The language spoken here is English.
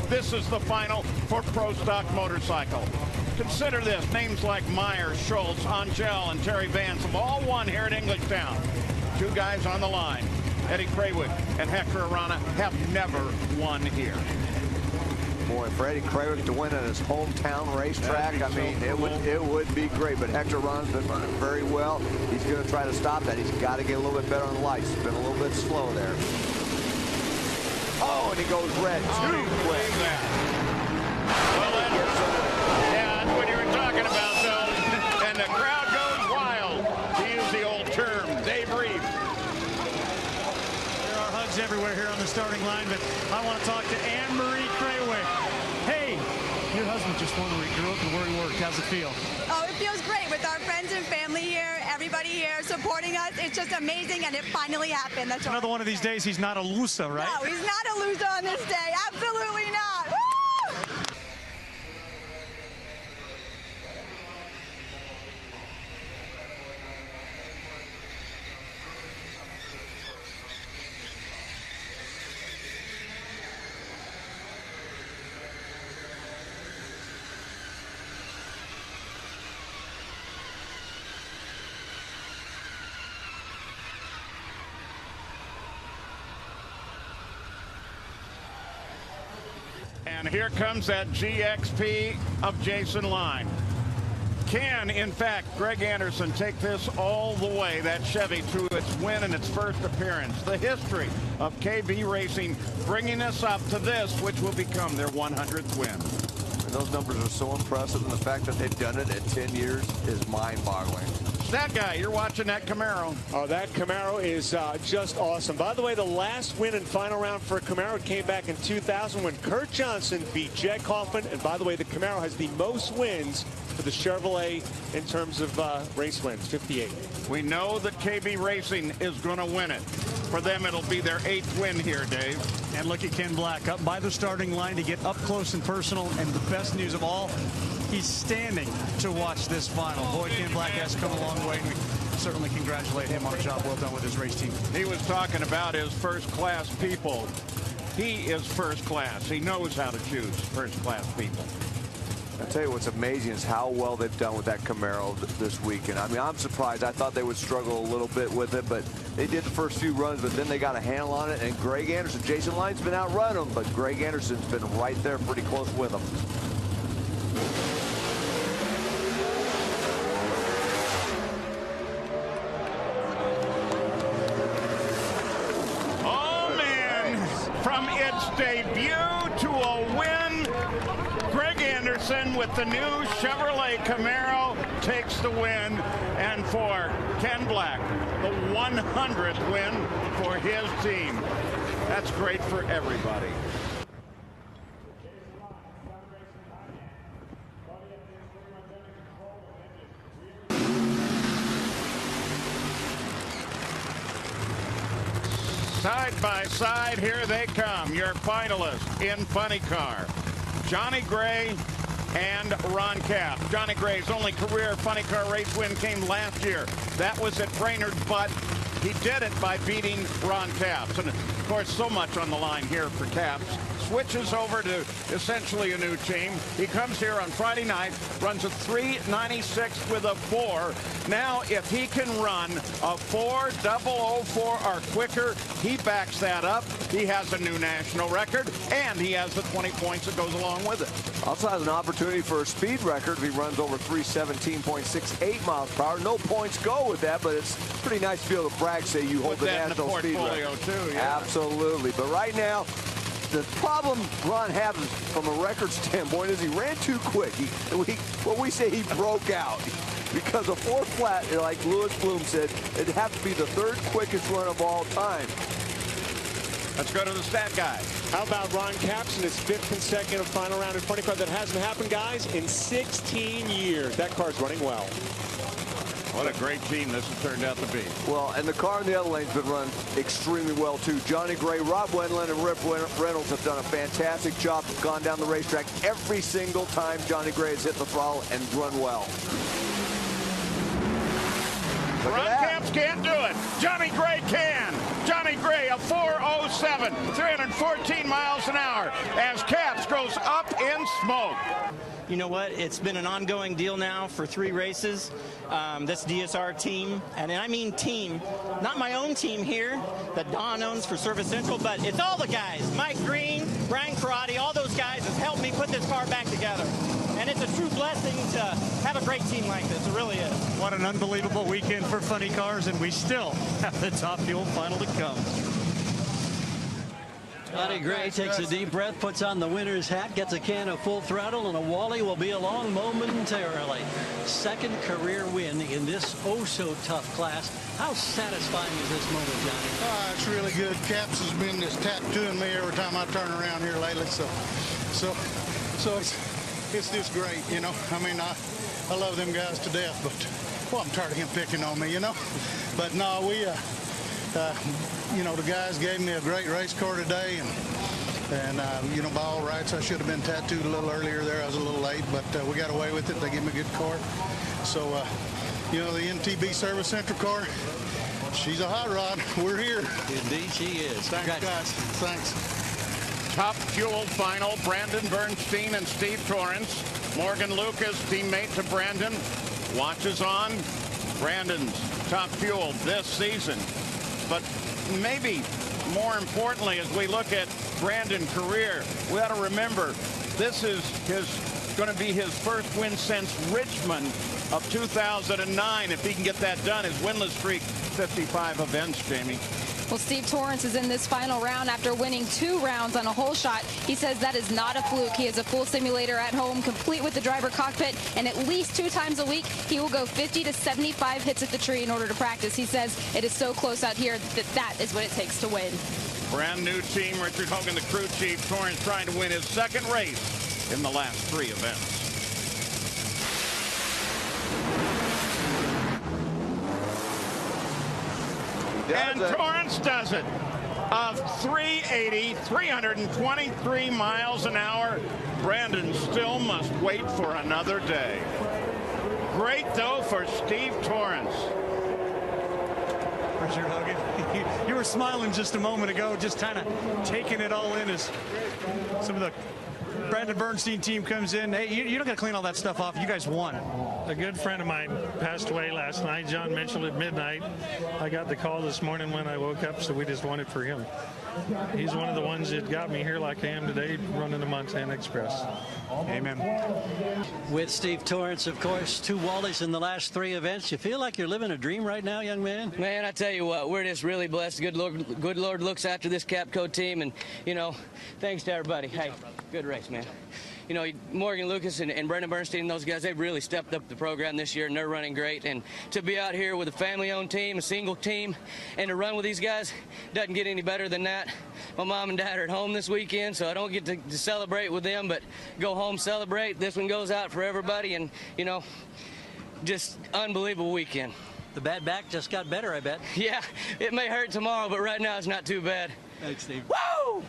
this is the final for Pro Stock Motorcycle. Consider this, names like Myers, Schultz, Angel, and Terry Vance have all won here at Englishtown. Two guys on the line. Eddie Krawick and Hector Arana have never won here. Boy, for Eddie Krawick to win at his hometown racetrack, I mean, it would be great. But Hector Arana's been running very well. He's going to try to stop that. He's got to get a little bit better on the lights. He's been a little bit slow there. Oh, and he goes red too quick. Well, that's what you were talking about, though. And the crowd goes wild, to use the old term. Dave Reed. There are hugs everywhere here on the starting line, but I want to talk to Anne-Marie Krawick. Hey, your husband just won where he grew up and where he worked. How's it feel? Oh, it feels great with our friends and family here, everybody here supporting us. It's just amazing, and it finally happened. That's Another one of these days, he's not a loser, right? No, he's not a loser on this day. Absolutely not. Woo! And here comes that GXP of Jason Line. Can, in fact, Greg Anderson take this all the way, that Chevy, to its win in its first appearance? The history of KB Racing bringing us up to this, which will become their 100th win. And those numbers are so impressive, and the fact that they've done it in 10 years is mind-boggling. That guy, you're watching that Camaro. Oh, that Camaro is just awesome. By the way, the last win and final round for Camaro came back in 2000 when Kurt Johnson beat Jed Kaufman. And by the way, the Camaro has the most wins for the Chevrolet in terms of race wins, 58. We know that KB Racing is going to win it. For them, it'll be their 8th win here, Dave. And look at Ken Black up by the starting line to get up close and personal. And the best news of all, he's standing to watch this final. Boy, Ken Black has come a long way. And we certainly congratulate him on a job well done with his race team. He was talking about his first-class people. He is first class. He knows how to choose first-class people. I'll tell you what's amazing is how well they've done with that Camaro this weekend. I mean, I'm surprised. I thought they would struggle a little bit with it, but they did the first few runs, but then they got a handle on it. And Greg Anderson, Jason Line's been outrun him, but Greg Anderson's been right there pretty close with him. Oh, man, from its debut to a win, Greg Anderson with the new Chevrolet Camaro takes the win, and for Ken Black, the 100th win for his team. That's great for everybody. Side by side, here they come, your finalists in Funny Car. Johnny Gray and Ron Capps. Johnny Gray's only career Funny Car race win came last year. That was at Brainerd, but he did it by beating Ron Capps. And of course, so much on the line here for Capps. Switches over to essentially a new team. He comes here on Friday night, runs a 396 with a 4. Now, if he can run a 4.004 or quicker, he backs that up. He has a new national record, and he has the 20 points that goes along with it. Also has an opportunity for a speed record if he runs over 317.68 miles per hour. No points go with that, but it's pretty nice to be able to brag, say you hold the national speed record. Too, yeah. Absolutely. But right now, the problem Ron has from a record standpoint is he ran too quick. What we say, he broke out. Because a 4 flat, like Louis Bloom said, it'd have to be the 3rd quickest run of all time. Let's go to the stat guy. How about Ron Capps in his 5th consecutive final round in Funny Car? That hasn't happened, guys, in 16 years. That car's running well. What a great team this has turned out to be. Well, and the car in the other lane's been run extremely well, too. Johnny Gray, Rob Wendland, and Rip Reynolds have done a fantastic job. Gone down the racetrack every single time Johnny Gray has hit the throttle and run well. Look Ron Capps can't do it. Johnny Gray can. Johnny Gray, a 4.06 307, 314 miles an hour as Caps goes up in smoke. You know what? It's been an ongoing deal now for 3 races. This DSR team, and I mean team, not my own team here that Don owns for Service Central, but it's all the guys. Mike Green, Brian Karate, all those guys have helped me put this car back together. And it's a true blessing to have a great team like this. It really is. What an unbelievable weekend for funny cars, and we still have the Top Fuel final to come. Johnny Gray takes a deep breath, puts on the winner's hat, gets a can of Full Throttle, and a Wally will be along momentarily. Second career win in this oh-so-tough class. How satisfying is this moment, Johnny? It's really good. Caps has been just tattooing me every time I turn around here lately, so it's just great, you know. I mean, I love them guys to death, but, well, I'm tired of him picking on me, you know. But, no, we, you know, the guys gave me a great race car today, and you know, by all rights, I should have been tattooed a little earlier there. I was a little late, but we got away with it. They gave me a good car. So, you know, the MTB Service Central car, she's a hot rod. We're here. Indeed she is. Thanks, guys. Thanks. Top Fuel final, Brandon Bernstein and Steve Torrance. Morgan Lucas, teammate to Brandon, watches on. Brandon's Top Fuel this season. But maybe more importantly, as we look at Brandon's career, we ought to remember this is going to be his first win since Richmond of 2009. If he can get that done, his winless streak, 55 events, Jamie. Well, Steve Torrance is in this final round after winning 2 rounds on a hole shot. He says that is not a fluke. He has a full simulator at home, complete with the driver cockpit, and at least 2 times a week, he will go 50 to 75 hits at the tree in order to practice. He says it is so close out here that is what it takes to win. Brand new team, Richard Hogan, the crew chief. Torrance trying to win his second race in the last 3 events. And Torrance does it. Of 380, 323 miles an hour. Brandon still must wait for another day. Great, though, for Steve Torrance. Richard Hogan, you were smiling just a moment ago, just kind of taking it all in as some of the Brandon Bernstein team comes in. Hey, you don't got to clean all that stuff off. You guys won. A good friend of mine passed away last night, John Mitchell, at midnight. I got the call this morning when I woke up, so we just won it for him. He's one of the ones that got me here like I am today, running the Montana Express. Amen. With Steve Torrance, of course, 2 Wallies in the last 3 events. You feel like you're living a dream right now, young man? Man, I tell you what, we're just really blessed. Good Lord looks after this Capco team, and, you know, thanks to everybody. Hey, good race, man. You know, Morgan Lucas and Brandon Bernstein and those guys, they've really stepped up the program this year, and they're running great. And to be out here with a family-owned team, a single team, and to run with these guys doesn't get any better than that. My mom and dad are at home this weekend, so I don't get to celebrate with them, but go home, celebrate. This one goes out for everybody, and, you know, just unbelievable weekend. The bad back just got better, I bet. Yeah, it may hurt tomorrow, but right now it's not too bad. Thanks, Steve. Woo!